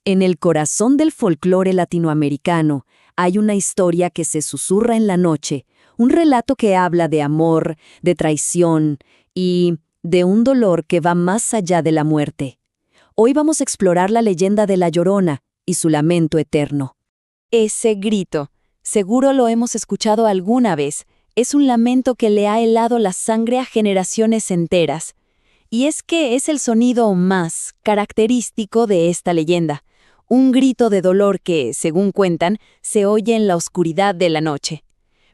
En el corazón del folclore latinoamericano hay una historia que se susurra en la noche, un relato que habla de amor, de traición y de un dolor que va más allá de la muerte. Hoy vamos a explorar la leyenda de La Llorona y su lamento eterno. Ese grito, seguro lo hemos escuchado alguna vez, es un lamento que le ha helado la sangre a generaciones enteras. Y es que es el sonido más característico de esta leyenda, un grito de dolor que, según cuentan, se oye en la oscuridad de la noche.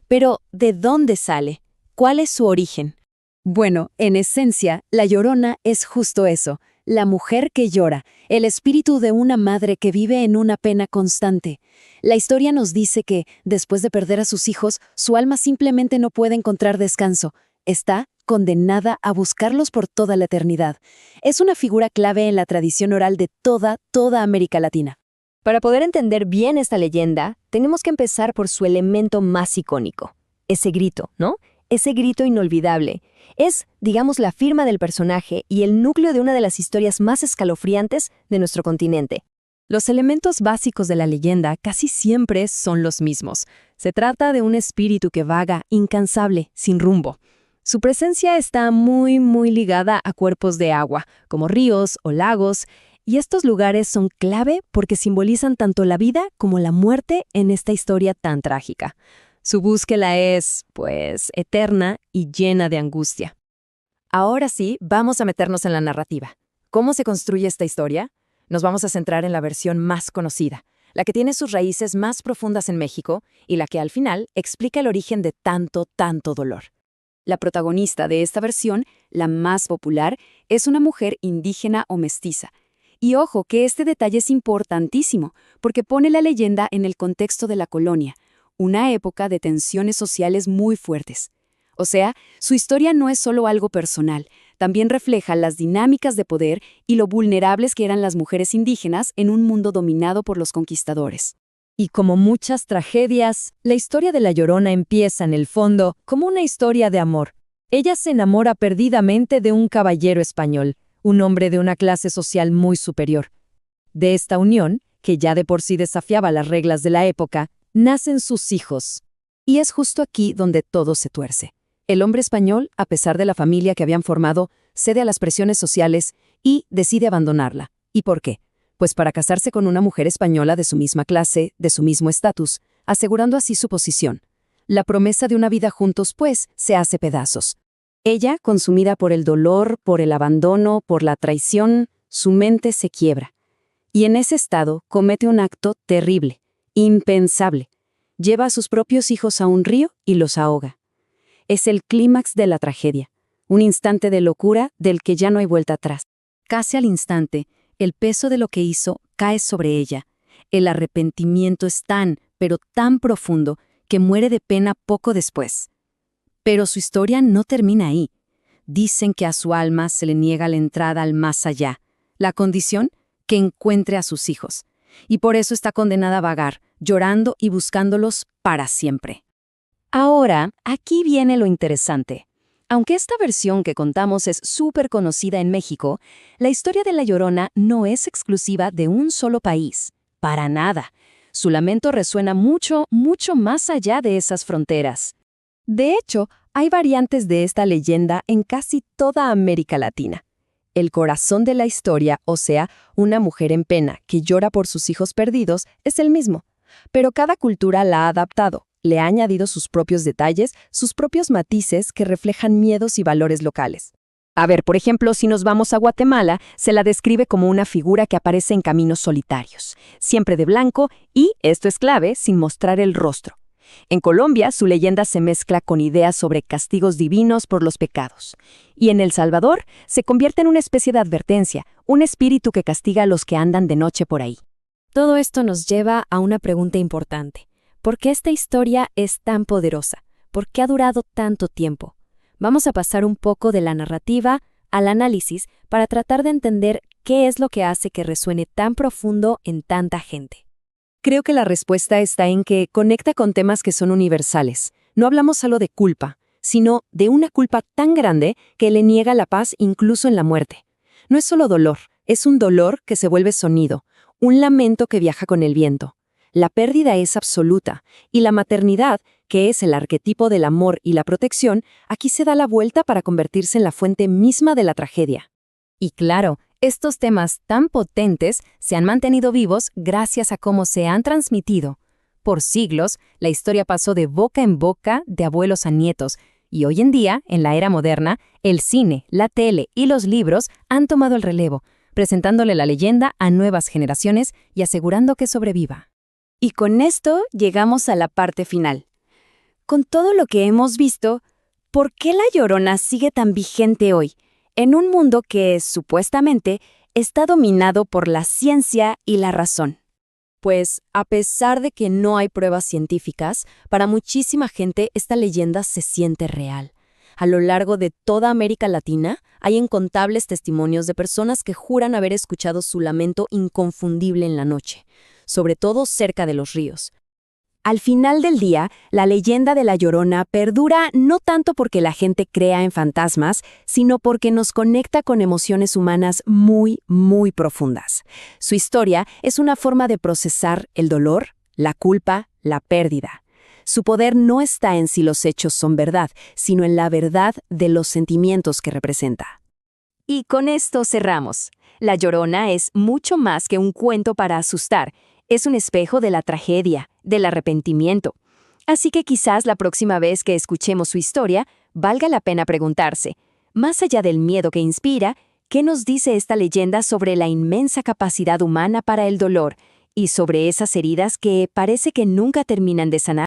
Pero, ¿de dónde sale? ¿Cuál es su origen? Bueno, en esencia, La Llorona es justo eso, la mujer que llora, el espíritu de una madre que vive en una pena constante. La historia nos dice que, después de perder a sus hijos, su alma simplemente no puede encontrar descanso. Está condenada a buscarlos por toda la eternidad. Es una figura clave en la tradición oral de toda América Latina. Para poder entender bien esta leyenda, tenemos que empezar por su elemento más icónico, ese grito, ¿no? Ese grito inolvidable. Es, digamos, la firma del personaje y el núcleo de una de las historias más escalofriantes de nuestro continente. Los elementos básicos de la leyenda casi siempre son los mismos. Se trata de un espíritu que vaga, incansable, sin rumbo. Su presencia está muy ligada a cuerpos de agua, como ríos o lagos, y estos lugares son clave porque simbolizan tanto la vida como la muerte en esta historia tan trágica. Su búsqueda es, eterna y llena de angustia. Ahora sí, vamos a meternos en la narrativa. ¿Cómo se construye esta historia? Nos vamos a centrar en la versión más conocida, la que tiene sus raíces más profundas en México y la que al final explica el origen de tanto dolor. La protagonista de esta versión, la más popular, es una mujer indígena o mestiza. Y ojo que este detalle es importantísimo, porque pone la leyenda en el contexto de la colonia, una época de tensiones sociales muy fuertes. O sea, su historia no es solo algo personal, también refleja las dinámicas de poder y lo vulnerables que eran las mujeres indígenas en un mundo dominado por los conquistadores. Y como muchas tragedias, la historia de La Llorona empieza en el fondo como una historia de amor. Ella se enamora perdidamente de un caballero español, un hombre de una clase social muy superior. De esta unión, que ya de por sí desafiaba las reglas de la época, nacen sus hijos. Y es justo aquí donde todo se tuerce. El hombre español, a pesar de la familia que habían formado, cede a las presiones sociales y decide abandonarla. ¿Y por qué? Pues para casarse con una mujer española de su misma clase, de su mismo estatus, asegurando así su posición. La promesa de una vida juntos, se hace pedazos. Ella, consumida por el dolor, por el abandono, por la traición, su mente se quiebra. Y en ese estado comete un acto terrible, impensable. Lleva a sus propios hijos a un río y los ahoga. Es el clímax de la tragedia, un instante de locura del que ya no hay vuelta atrás. Casi al instante, el peso de lo que hizo cae sobre ella. El arrepentimiento es pero tan profundo, que muere de pena poco después. Pero su historia no termina ahí. Dicen que a su alma se le niega la entrada al más allá, la condición que encuentre a sus hijos. Y por eso está condenada a vagar, llorando y buscándolos para siempre. Ahora, aquí viene lo interesante. Aunque esta versión que contamos es súper conocida en México, la historia de La Llorona no es exclusiva de un solo país. Para nada. Su lamento resuena mucho más allá de esas fronteras. De hecho, hay variantes de esta leyenda en casi toda América Latina. El corazón de la historia, o sea, una mujer en pena que llora por sus hijos perdidos, es el mismo. Pero cada cultura la ha adaptado. Le ha añadido sus propios detalles, sus propios matices que reflejan miedos y valores locales. A ver, por ejemplo, si nos vamos a Guatemala, se la describe como una figura que aparece en caminos solitarios, siempre de blanco y, esto es clave, sin mostrar el rostro. En Colombia, su leyenda se mezcla con ideas sobre castigos divinos por los pecados. Y en El Salvador, se convierte en una especie de advertencia, un espíritu que castiga a los que andan de noche por ahí. Todo esto nos lleva a una pregunta importante. ¿Por qué esta historia es tan poderosa? ¿Por qué ha durado tanto tiempo? Vamos a pasar un poco de la narrativa al análisis para tratar de entender qué es lo que hace que resuene tan profundo en tanta gente. Creo que la respuesta está en que conecta con temas que son universales. No hablamos solo de culpa, sino de una culpa tan grande que le niega la paz incluso en la muerte. No es solo dolor, es un dolor que se vuelve sonido, un lamento que viaja con el viento. La pérdida es absoluta, y la maternidad, que es el arquetipo del amor y la protección, aquí se da la vuelta para convertirse en la fuente misma de la tragedia. Y claro, estos temas tan potentes se han mantenido vivos gracias a cómo se han transmitido. Por siglos, la historia pasó de boca en boca, de abuelos a nietos, y hoy en día, en la era moderna, el cine, la tele y los libros han tomado el relevo, presentándole la leyenda a nuevas generaciones y asegurando que sobreviva. Y con esto llegamos a la parte final. Con todo lo que hemos visto, ¿por qué La Llorona sigue tan vigente hoy, en un mundo que, supuestamente, está dominado por la ciencia y la razón? Pues, a pesar de que no hay pruebas científicas, para muchísima gente esta leyenda se siente real. A lo largo de toda América Latina hay incontables testimonios de personas que juran haber escuchado su lamento inconfundible en la noche, sobre todo cerca de los ríos. Al final del día, la leyenda de La Llorona perdura no tanto porque la gente crea en fantasmas, sino porque nos conecta con emociones humanas muy, muy profundas. Su historia es una forma de procesar el dolor, la culpa, la pérdida. Su poder no está en si los hechos son verdad, sino en la verdad de los sentimientos que representa. Y con esto cerramos. La Llorona es mucho más que un cuento para asustar. Es un espejo de la tragedia, del arrepentimiento. Así que quizás la próxima vez que escuchemos su historia, valga la pena preguntarse, más allá del miedo que inspira, ¿qué nos dice esta leyenda sobre la inmensa capacidad humana para el dolor y sobre esas heridas que parece que nunca terminan de sanar?